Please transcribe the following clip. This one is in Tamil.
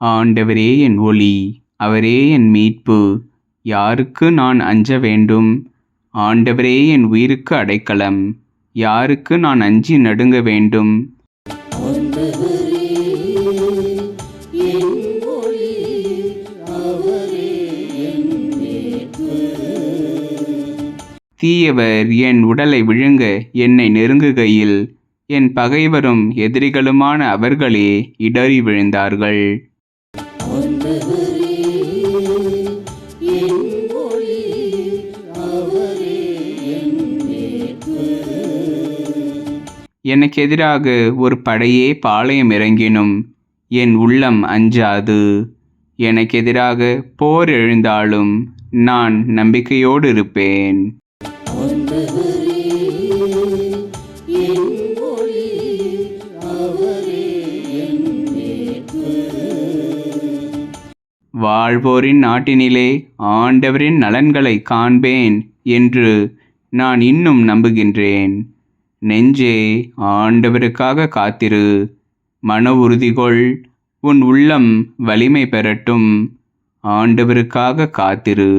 ஆண்டவரே என் ஒளி, அவரே என் மீட்பு. யாருக்கு நான் அஞ்ச வேண்டும்? ஆண்டவரே என் உயிருக்கு அடைக்கலம். யாருக்கு நான் அஞ்சி நடுங்க வேண்டும்? தீயவர் என் உடலை விழுங்க என்னை நெருங்குகையில், என் பகைவரும் எதிரிகளுமான அவர்களே இடறி விழுந்தார்கள். எனக்கு எதிராக ஒரு படையே பாளையம் இறங்கினும் என் உள்ளம் அஞ்சாது. எனக்கு எதிராக போர் எழுந்தாலும் நான் நம்பிக்கையோடு இருப்பேன். வாழ்வோரின் நாட்டினிலே ஆண்டவரின் நலன்களை காண்பேன் என்று நான் இன்னும் நம்புகின்றேன். நெஞ்சே, ஆண்டவருக்காக காத்திரு. மன உறுதிகொள், உன் உள்ளம் வலிமை பெறட்டும். ஆண்டவருக்காக காத்திரு.